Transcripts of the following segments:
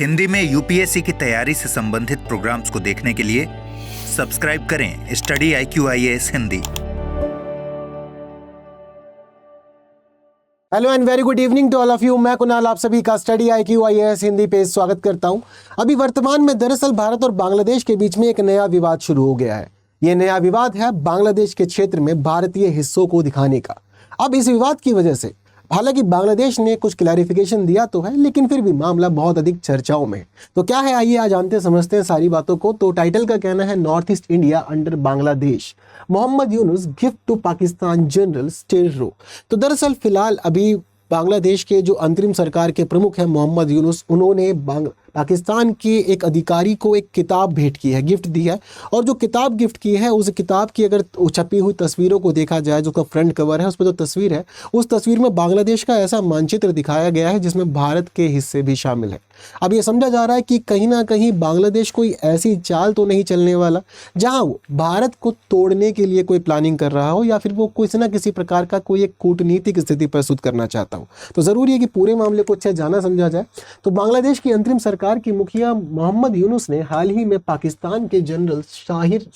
हिंदी में यूपीएससी की तैयारी से संबंधित प्रोग्राम्स को देखने के लिए सब्सक्राइब करें study IQ IAS Hindi. Hello and very good evening to all of you. मैं कुणाल आप सभी का स्टडी IQ IAS हिंदी पे स्वागत करता हूं। अभी वर्तमान में दरअसल भारत और बांग्लादेश के बीच में एक नया विवाद शुरू हो गया है। ये नया विवाद है बांग्लादेश के क्षेत्र में भारतीय हिस्सों को दिखाने का। अब इस विवाद की वजह से हालांकि बांग्लादेश ने कुछ क्लैरिफिकेशन दिया तो है, लेकिन फिर भी मामला बहुत अधिक चर्चाओं में है। तो क्या है, आइए आज जानते समझते हैं सारी बातों को। तो टाइटल का कहना है north east India under Bangladesh, Mohammad Yunus gift to Pakistan general stereo. तो दरअसल फिलहाल अभी बांग्लादेश के जो अंतरिम सरकार के प्रमुख हैं मोहम्मद यूनुस, उन्होंने पाकिस्तान के एक अधिकारी को एक किताब भेंट की है, गिफ्ट दी है। और जो किताब गिफ्ट की है, उस किताब की अगर छपी हुई तस्वीरों को देखा जाए, जो का फ्रंट कवर है उस पर जो तस्वीर है, उस तस्वीर में बांग्लादेश का ऐसा मानचित्र दिखाया गया है जिसमें भारत के हिस्से भी शामिल है। अब ये समझा जा रहा है कि कहीं ना कहीं बांग्लादेश कोई ऐसी चाल तो नहीं चलने वाला जहां वो भारत को तोड़ने के लिए कोई प्लानिंग कर रहा हो, या फिर वो किसी ना किसी प्रकार का कोई एक कूटनीतिक स्थिति प्रस्तुत करना चाहता हो। तो जरूरी है कि पूरे मामले को अच्छे जाना समझा जाए। तो बांग्लादेश की अंतरिम सरकार की मुखिया मोहम्मद यूनुस ने हाल ही में पाकिस्तान के जनरल शाहिर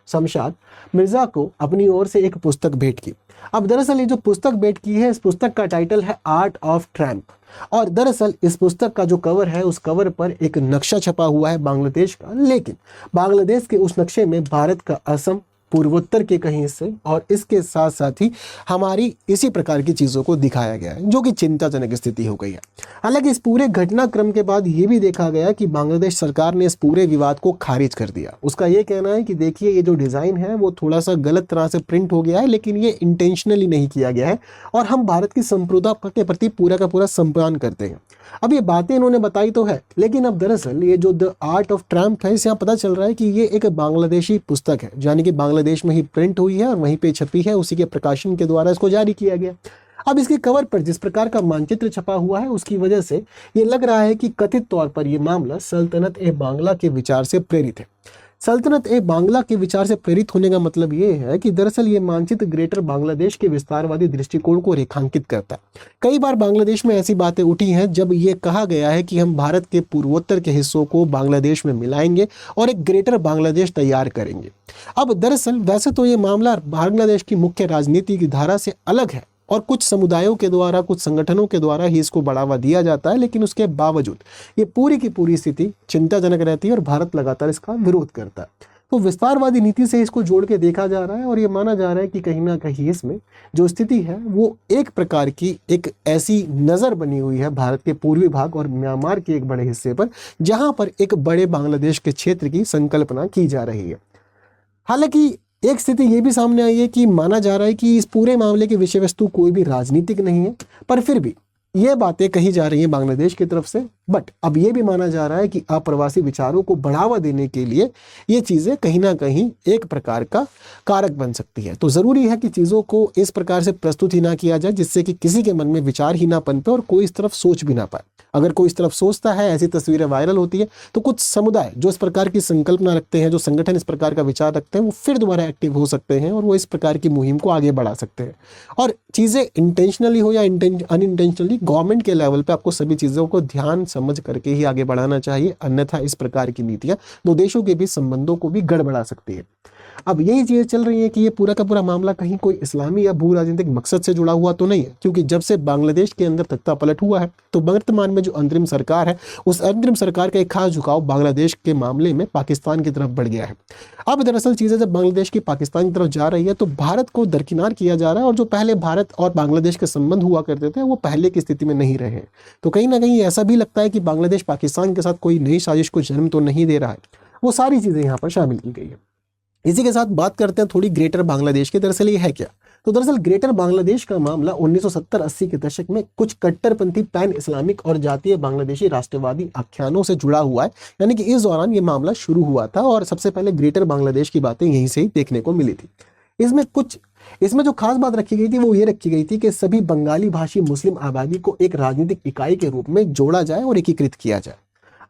शमशाद मिर्जा को अपनी ओर से एक पुस्तक भेंट की। अब दरअसल ये जो पुस्तक भेंट की है, इस पुस्तक का टाइटल है आर्ट ऑफ ट्रैम्प। और दरअसल इस पुस्तक का जो कवर है, उस कवर पर एक नक्शा छपा हुआ है बांग्लादेश का, लेकिन बांग्लादेश के उस नक्शे में भारत का असम, पूर्वोत्तर के कहीं हिस्से और इसके साथ साथ ही हमारी इसी प्रकार की चीज़ों को दिखाया गया है, जो कि चिंताजनक स्थिति हो गई है। हालांकि इस पूरे घटनाक्रम के बाद ये भी देखा गया कि बांग्लादेश सरकार ने इस पूरे विवाद को खारिज कर दिया। उसका ये कहना है कि देखिए, ये जो डिज़ाइन है वो थोड़ा सा गलत तरह से प्रिंट हो गया है, लेकिन ये इंटेंशनली नहीं किया गया है और हम भारत की संप्रभुता के प्रति पूरा का पूरा सम्मान करते हैं। अब ये बातें इन्होंने बताई तो है, लेकिन अब दरअसल ये जो द आर्ट ऑफ ट्रैम्प है, इससे यहाँ पता चल रहा है कि ये एक बांग्लादेशी पुस्तक है, यानी कि बांग्लादेश में ही प्रिंट हुई है और वहीं पे छपी है, उसी के प्रकाशन के द्वारा इसको जारी किया गया। अब इसके कवर पर जिस प्रकार का मानचित्र छपा हुआ है, उसकी वजह से ये लग रहा है कि कथित तौर पर यह मामला सल्तनत ए बांग्ला के विचार से प्रेरित है। सल्तनत ए बांग्ला के विचार से प्रेरित होने का मतलब ये है कि दरअसल ये मानचित्र ग्रेटर बांग्लादेश के विस्तारवादी दृष्टिकोण को रेखांकित करता है। कई बार बांग्लादेश में ऐसी बातें उठी हैं जब ये कहा गया है कि हम भारत के पूर्वोत्तर के हिस्सों को बांग्लादेश में मिलाएंगे और एक ग्रेटर बांग्लादेश तैयार करेंगे। अब दरअसल वैसे तो ये मामला बांग्लादेश की मुख्य राजनीति की धारा से अलग है और कुछ समुदायों के द्वारा, कुछ संगठनों के द्वारा ही इसको बढ़ावा दिया जाता है, लेकिन उसके बावजूद ये पूरी की पूरी स्थिति चिंताजनक रहती है और भारत लगातार इसका विरोध करता है। तो विस्तारवादी नीति से इसको जोड़ के देखा जा रहा है और ये माना जा रहा है कि कहीं ना कहीं इसमें जो स्थिति है वो एक प्रकार की एक ऐसी नज़र बनी हुई है भारत के पूर्वी भाग और म्यांमार के एक बड़े हिस्से पर, जहाँ पर एक बड़े बांग्लादेश के क्षेत्र की संकल्पना की जा रही है। हालांकि एक स्थिति ये भी सामने आई है कि माना जा रहा है कि इस पूरे मामले की विषय वस्तु कोई भी राजनीतिक नहीं है, पर फिर भी ये बातें कही जा रही हैं बांग्लादेश की तरफ से। बट अब ये भी माना जा रहा है कि अप्रवासी विचारों को बढ़ावा देने के लिए ये चीज़ें कहीं ना कहीं एक प्रकार का कारक बन सकती है। तो ज़रूरी है कि चीज़ों को इस प्रकार से प्रस्तुत ही ना किया जाए जिससे कि किसी के मन में विचार ही ना पनपे और कोई इस तरफ सोच भी ना पाए। अगर कोई इस तरफ सोचता है, ऐसी तस्वीरें वायरल होती है, तो कुछ समुदाय जो इस प्रकार की संकल्पना रखते हैं, जो संगठन इस प्रकार का विचार रखते हैं, वो फिर दोबारा एक्टिव हो सकते हैं और वो इस प्रकार की मुहिम को आगे बढ़ा सकते हैं। और चीज़ें इंटेंशनली हो या अनइंटेंशनली, गवर्नमेंट के लेवल पे आपको सभी चीज़ों को ध्यान समझ करके ही आगे बढ़ाना चाहिए, अन्यथा इस प्रकार की नीतियाँ दो देशों के बीच संबंधों को भी गड़बड़ा सकती है। अब यही चीज़ें चल रही है कि ये पूरा का पूरा मामला कहीं कोई इस्लामी या भू राजनीतिक मकसद से जुड़ा हुआ तो नहीं है, क्योंकि जब से बांग्लादेश के अंदर तख्ता पलट हुआ है तो वर्तमान में जो अंतरिम सरकार है, उस अंतरिम सरकार का एक खास झुकाव बांग्लादेश के मामले में पाकिस्तान की तरफ बढ़ गया है। अब दरअसल चीज़ें जब बांग्लादेश की पाकिस्तान की तरफ जा रही है तो भारत को दरकिनार किया जा रहा है और जो पहले भारत और बांग्लादेश के संबंध हुआ करते थे वो पहले की स्थिति में नहीं रहे। तो कहीं ना कहीं ऐसा भी लगता है कि बांग्लादेश पाकिस्तान के साथ कोई नई साजिश को जन्म तो नहीं दे रहा है। वो सारी चीज़ें यहाँ पर शामिल की गई है। इसी के साथ बात करते हैं थोड़ी ग्रेटर बांग्लादेश की। दरअसल ये है क्या, तो दरअसल ग्रेटर बांग्लादेश का मामला 1970-80 के दशक में कुछ कट्टरपंथी पैन इस्लामिक और जातीय बांग्लादेशी राष्ट्रवादी आख्यानों से जुड़ा हुआ है। यानी कि इस दौरान ये मामला शुरू हुआ था और सबसे पहले ग्रेटर बांग्लादेश की बातें यहीं से ही देखने को मिली थी। इसमें जो खास बात रखी गई थी वो ये रखी गई थी कि सभी बंगाली भाषी मुस्लिम आबादी को एक राजनीतिक इकाई के रूप में जोड़ा जाए और एकीकृत किया जाए।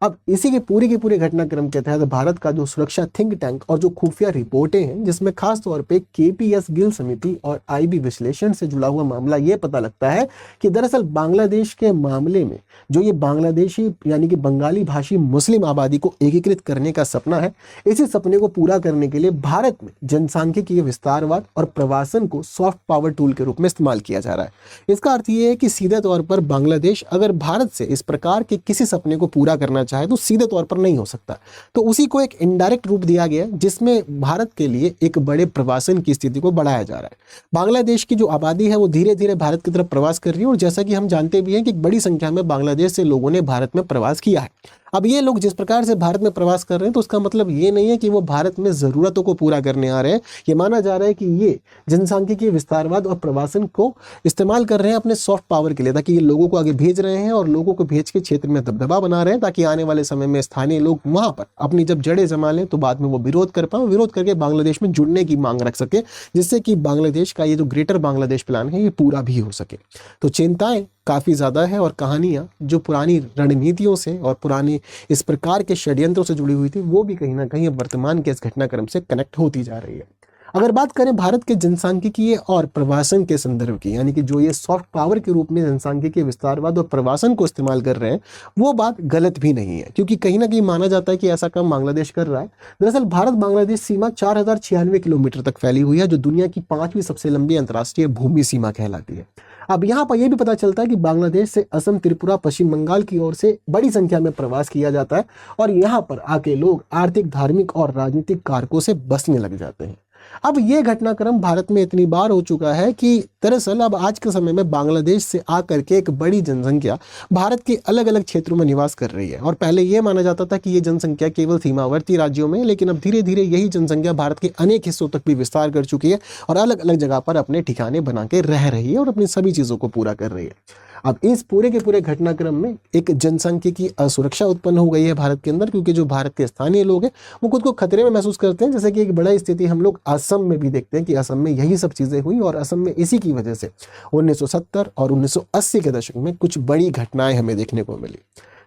अब इसी के पूरे घटनाक्रम के तहत भारत का जो सुरक्षा थिंक टैंक और जो खुफिया रिपोर्टें हैं, जिसमें खास तौर पे केपीएस गिल समिति और आईबी विश्लेषण से जुड़ा हुआ मामला, ये पता लगता है कि दरअसल बांग्लादेश के मामले में जो ये बांग्लादेशी यानी कि बंगाली भाषी मुस्लिम आबादी को एकीकृत करने का सपना है, इसी सपने को पूरा करने के लिए भारत में जनसांख्यिकीय विस्तारवाद और प्रवासन को सॉफ्ट पावर टूल के रूप में इस्तेमाल किया जा रहा है। इसका अर्थ ये है कि सीधे तौर पर बांग्लादेश अगर भारत से इस प्रकार के किसी सपने को पूरा करना चाहे तो सीधे तौर पर नहीं हो सकता, तो उसी को एक इनडायरेक्ट रूप दिया गया जिसमें भारत के लिए एक बड़े प्रवासन की स्थिति को बढ़ाया जा रहा है। बांग्लादेश की जो आबादी है वो धीरे धीरे भारत की तरफ प्रवास कर रही है और जैसा कि हम जानते भी हैं कि एक बड़ी संख्या में बांग्लादेश से लोगों ने भारत में प्रवास किया है। अब ये लोग जिस प्रकार से भारत में प्रवास कर रहे हैं तो उसका मतलब ये नहीं है कि वो भारत में ज़रूरतों को पूरा करने आ रहे हैं। ये माना जा रहा है कि ये जनसांख्यिकीय विस्तारवाद और प्रवासन को इस्तेमाल कर रहे हैं अपने सॉफ्ट पावर के लिए, ताकि ये लोगों को आगे भेज रहे हैं और लोगों को भेज के क्षेत्र में दबदबा बना रहे हैं, ताकि आने वाले समय में स्थानीय लोग वहाँ पर अपनी जब जड़ें जमा लें तो बाद में वो विरोध कर पाएं, विरोध करके बांग्लादेश में जुड़ने की मांग रख सके, जिससे कि बांग्लादेश का ये जो ग्रेटर बांग्लादेश प्लान है ये पूरा भी हो सके। तो चिंताएं काफ़ी ज़्यादा है और कहानियाँ जो पुरानी रणनीतियों से और पुरानी इस प्रकार के षड्यंत्रों से जुड़ी हुई थी वो भी कहीं ना कहीं अब वर्तमान के इस घटनाक्रम से कनेक्ट होती जा रही है। अगर बात करें भारत के जनसांख्यिकीय और प्रवासन के संदर्भ की, यानी कि जो ये सॉफ्ट पावर के रूप में जनसांख्यिकीय विस्तारवाद और प्रवासन को इस्तेमाल कर रहे हैं, वो बात गलत भी नहीं है, क्योंकि कहीं ना कहीं माना जाता है कि ऐसा काम बांग्लादेश कर रहा है। दरअसल भारत बांग्लादेश सीमा 4096 किलोमीटर तक फैली हुई है, जो दुनिया की 5वीं सबसे लंबी अंतर्राष्ट्रीय भूमि सीमा कहलाती है। अब यहाँ पर यह भी पता चलता है कि बांग्लादेश से असम, त्रिपुरा, पश्चिम बंगाल की ओर से बड़ी संख्या में प्रवास किया जाता है और यहाँ पर आके लोग आर्थिक, धार्मिक और राजनीतिक कारकों से बसने लग जाते हैं। अब ये घटनाक्रम भारत में इतनी बार हो चुका है कि दरअसल अब आज के समय में बांग्लादेश से आकर के एक बड़ी जनसंख्या भारत के अलग अलग क्षेत्रों में निवास कर रही है। और पहले ये माना जाता था कि ये जनसंख्या केवल सीमावर्ती राज्यों में, लेकिन अब धीरे धीरे यही जनसंख्या भारत के अनेक हिस्सों तक भी विस्तार कर चुकी है और अलग अलग जगह पर अपने ठिकाने बना के रह रही है और अपनी सभी चीज़ों को पूरा कर रही है। अब इस पूरे के पूरे घटनाक्रम में एक जनसांख्यिकीय असुरक्षा उत्पन्न हो गई है भारत के अंदर, क्योंकि जो भारत के स्थानीय लोग हैं वो खुद को खतरे में महसूस करते हैं। जैसे कि एक बड़ा स्थिति हम लोग असम में भी देखते हैं कि असम में यही सब चीज़ें हुई और असम में इसी की वजह से 1970 और 1980 के दशक में कुछ बड़ी घटनाएं हमें देखने को मिली।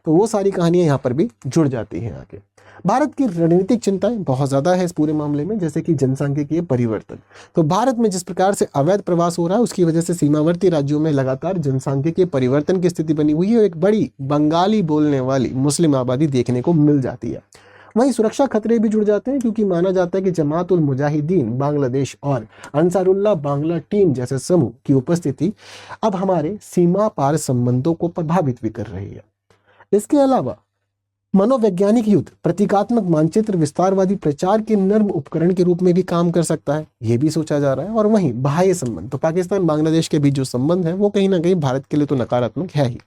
तो वो सारी कहानियां यहाँ पर भी जुड़ जाती हैं आगे। भारत की रणनीतिक चिंताएं बहुत ज़्यादा है इस पूरे मामले में, जैसे कि जनसांख्यिकीय परिवर्तन। तो भारत में जिस प्रकार से अवैध प्रवास हो रहा है उसकी वजह से सीमावर्ती राज्यों में लगातार जनसांख्यिकीय परिवर्तन की स्थिति बनी हुई है और एक बड़ी बंगाली बोलने वाली मुस्लिम आबादी देखने को मिल जाती है। वहीं सुरक्षा खतरे भी जुड़ जाते हैं, क्योंकि माना जाता है कि जमात उल मुजाहिदीन बांग्लादेश और अंसारुल्लाह बांग्ला टीम जैसे समूह की उपस्थिति अब हमारे सीमा पार संबंधों को प्रभावित भी कर रही है। इसके अलावा मनोवैज्ञानिक युद्ध प्रतीकात्मक मानचित्र विस्तारवादी प्रचार के नर्म उपकरण के रूप में भी काम कर सकता है, ये भी सोचा जा रहा है। और वहीं बाह्य संबंध, तो पाकिस्तान बांग्लादेश के बीच जो संबंध है वो कहीं ना कहीं भारत के लिए तो नकारात्मक है ही।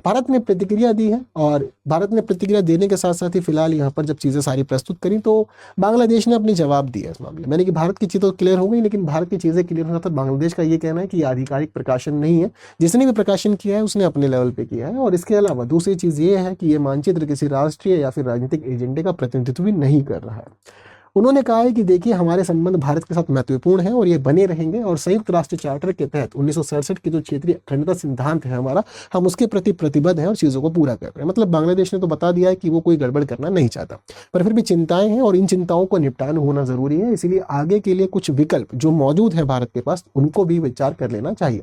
भारत ने प्रतिक्रिया दी है और भारत ने प्रतिक्रिया देने के साथ साथ ही फिलहाल यहाँ पर जब चीज़ें सारी प्रस्तुत करी तो बांग्लादेश ने अपनी जवाब दिया इस मामले में। यानी कि भारत की चीज़ तो क्लियर हो गई, लेकिन भारत की चीज़ें क्लियर होना था। बांग्लादेश का ये कहना है कि ये आधिकारिक प्रकाशन नहीं है, जिसने भी प्रकाशन किया है उसने अपने लेवल पे किया है। और इसके अलावा दूसरी चीज़ ये है कि ये मानचित्र किसी राष्ट्रीय या फिर राजनीतिक एजेंडे का प्रतिनिधित्व भी नहीं कर रहा है। उन्होंने कहा है कि देखिए हमारे संबंध भारत के साथ महत्वपूर्ण हैं और ये बने रहेंगे और संयुक्त राष्ट्र चार्टर के तहत 1967 के जो क्षेत्रीय अखंडता सिद्धांत है हमारा, हम उसके प्रति प्रतिबद्ध हैं और चीज़ों को पूरा कर रहे हैं। मतलब बांग्लादेश ने तो बता दिया है कि वो कोई गड़बड़ करना नहीं चाहता, पर फिर भी चिंताएं हैं और इन चिंताओं को निपटान होना जरूरी है। इसीलिए आगे के लिए कुछ विकल्प जो मौजूद है भारत के पास उनको भी विचार कर लेना चाहिए,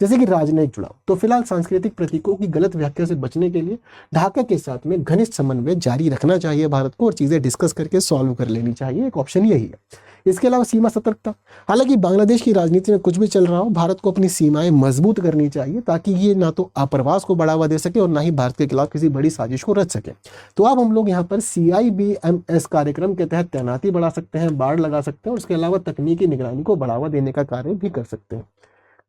जैसे कि राजनयिक जुड़ाव। तो फिलहाल सांस्कृतिक प्रतीकों की गलत व्याख्या से बचने के लिए ढाका के साथ में घनिष्ठ समन्वय जारी रखना चाहिए भारत को और चीज़ें डिस्कस करके सॉल्व कर लेनी चाहिए, एक ऑप्शन यही है। इसके अलावा सीमा सतर्कता, हालांकि बांग्लादेश की राजनीति में कुछ भी चल रहा हो, भारत को अपनी सीमाएं मजबूत करनी चाहिए ताकि ये ना तो आप्रवास को बढ़ावा दे सके और ना ही भारत के खिलाफ किसी बड़ी साजिश को रच सके। तो अब हम लोग यहाँ पर CIBMS कार्यक्रम के तहत तैनाती बढ़ा सकते हैं, बाड़ लगा सकते हैं और उसके अलावा तकनीकी निगरानी को बढ़ावा देने का कार्य भी कर सकते हैं।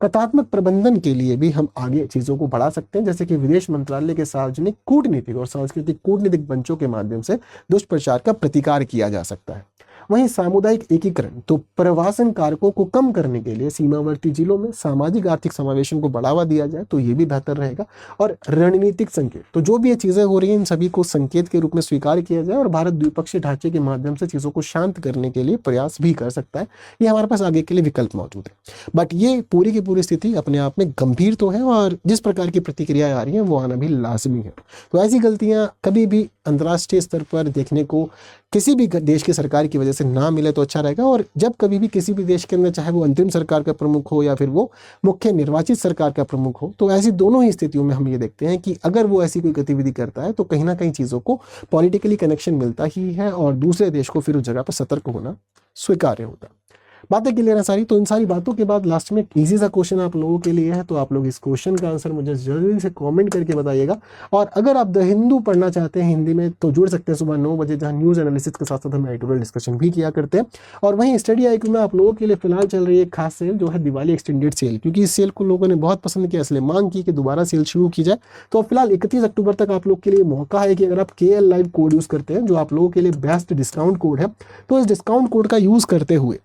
कथात्मक प्रबंधन के लिए भी हम आगे चीज़ों को बढ़ा सकते हैं, जैसे कि विदेश मंत्रालय के सार्वजनिक कूटनीतिक और सांस्कृतिक कूटनीतिक मंचों के माध्यम से दुष्प्रचार का प्रतिकार किया जा सकता है। वहीं सामुदायिक एकीकरण, तो प्रवासन कारकों को कम करने के लिए सीमावर्ती जिलों में सामाजिक आर्थिक समावेशन को बढ़ावा दिया जाए तो ये भी बेहतर रहेगा। और रणनीतिक संकेत, तो जो भी ये चीजें हो रही हैं इन सभी को संकेत के रूप में स्वीकार किया जाए और भारत द्विपक्षीय ढांचे के माध्यम से चीजों को शांत करने के लिए प्रयास भी कर सकता है। ये हमारे पास आगे के लिए विकल्प मौजूद है। बट ये पूरी की पूरी स्थिति अपने आप में गंभीर तो है और जिस प्रकार की प्रतिक्रियाएं आ रही हैं वो आना भी लाजमी है। तो ऐसी गलतियां कभी भी अंतर्राष्ट्रीय स्तर पर देखने को किसी भी देश की सरकार की वजह से ना मिले तो अच्छा रहेगा। और जब कभी भी किसी भी देश के अंदर, चाहे वो अंतरिम सरकार का प्रमुख हो या फिर वो मुख्य निर्वाचित सरकार का प्रमुख हो, तो ऐसी दोनों ही स्थितियों में हम ये देखते हैं कि अगर वो ऐसी कोई गतिविधि करता है तो कहीं ना कहीं चीज़ों को पॉलिटिकली कनेक्शन मिलता ही है और दूसरे देश को फिर उस जगह पर सतर्क होना स्वीकार्य होता है। बातें क्लियर है सारी। तो इन सारी बातों के बाद लास्ट में एक ईजी सा क्वेश्चन आप लोगों के लिए है, तो आप लोग इस क्वेश्चन का आंसर मुझे जल्दी से कमेंट करके बताइएगा। और अगर आप द हिंदू पढ़ना चाहते हैं हिंदी में तो जुड़ सकते हैं सुबह 9 बजे, जहां न्यूज़ एनालिसिस के साथ साथ हम एडिटोरियल डिस्कशन भी किया करते हैं। और वहीं स्टडी IQ में आप लोगों के लिए फिलहाल चल रही है एक खास सेल, जो है दिवाली एक्सटेंडेड सेल, क्योंकि इस सेल को लोगों ने बहुत पसंद किया, इसलिए मांग की कि दोबारा सेल शुरू की जाए। तो फिलहाल 31 अक्टूबर तक आप लोग के लिए मौका है कि अगर आप KL लाइव कोड यूज़ करते हैं, जो आप लोगों के लिए बेस्ट डिस्काउंट कोड है, तो इस डिस्काउंट कोड का यूज़ करते हुए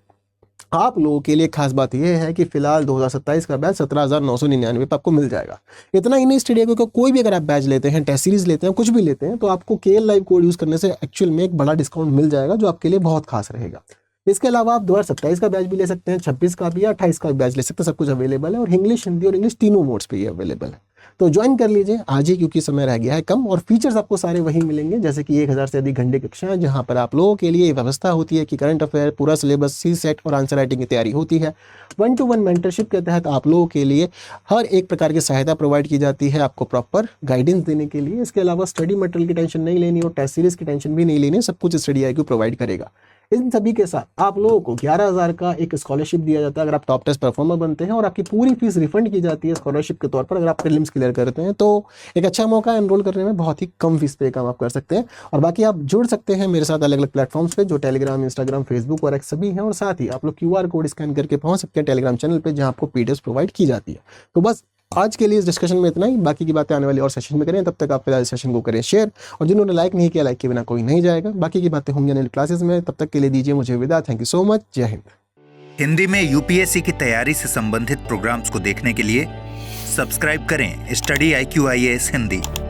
आप लोगों के लिए खास बात यह है कि फिलहाल 2027 का बैच 17,999 पे आपको मिल जाएगा। इतना ही नहीं, स्टडी IQ का कोई भी अगर आप बैच लेते हैं, टेस्ट सीरीज लेते हैं, कुछ भी लेते हैं, तो आपको KL लाइव कोड यूज़ करने से एक्चुअल में एक बड़ा डिस्काउंट मिल जाएगा, जो आपके लिए बहुत खास रहेगा। इसके अलावा आप 2027 का बैच भी ले सकते हैं, 26 का भी या 28 का भी बैच ले सकते हैं, सब कुछ अवेलेबल है। और इंग्लिश, हिंदी और इंग्लिश तीनों मोड्स पे ये अवेलेबल है। तो ज्वाइन कर लीजिए आज ही, क्योंकि समय रह गया है कम। और फीचर्स आपको सारे वही मिलेंगे, जैसे कि 1000 से अधिक घंटे कक्षाएं, जहां पर आप लोगों के लिए व्यवस्था होती है कि करंट अफेयर, पूरा सिलेबस, CSET और आंसर राइटिंग की तैयारी होती है। 1-to-1 मेंटरशिप के तहत आप लोगों के लिए हर एक प्रकार की सहायता प्रोवाइड की जाती है, आपको प्रॉपर गाइडेंस देने के लिए। इसके अलावा स्टडी मटेरियल की टेंशन नहीं लेनी और टेस्ट सीरीज की टेंशन भी नहीं लेनी, सब कुछ स्टडी IQ प्रोवाइड करेगा। इन सभी के साथ आप लोगों को 11,000 का एक स्कॉलरशिप दिया जाता है अगर आप टॉप टेस्ट परफॉर्मर बनते हैं, और आपकी पूरी फीस रिफंड की जाती है स्कॉलरशिप के तौर पर अगर आप प्रीलिम्स क्लियर करते हैं। तो एक अच्छा मौका है एनरोल करने में, बहुत ही कम फीस पे काम आप कर सकते हैं। और बाकी आप जुड़ सकते हैं मेरे साथ अलग अलग प्लेटफॉर्म्स पे, जो टेलीग्राम, इंस्टाग्राम, फेसबुक और एक्स सभी हैं। और साथ ही आप लोग QR कोड स्कैन करके पहुंच सकते हैं टेलीग्राम चैनल पे, जहां आपको PDFs प्रोवाइड की जाती है। तो बस आज के लिए इस डिस्कशन में इतना ही, बाकी की बातें आने वाली और सेशन में करें। तब तक आप फिलहाल सेशन को करें शेयर, और जिन्होंने लाइक नहीं किया, लाइक के बिना कोई नहीं जाएगा। बाकी की बातें होंगी अगली क्लासेस में, तब तक के लिए दीजिए मुझे विदा। थैंक यू सो मच, जय हिंद। हिंदी में UPSC की तैयारी से संबंधित प्रोग्राम्स को देखने के लिए सब्सक्राइब करें स्टडी IQ IAS हिंदी।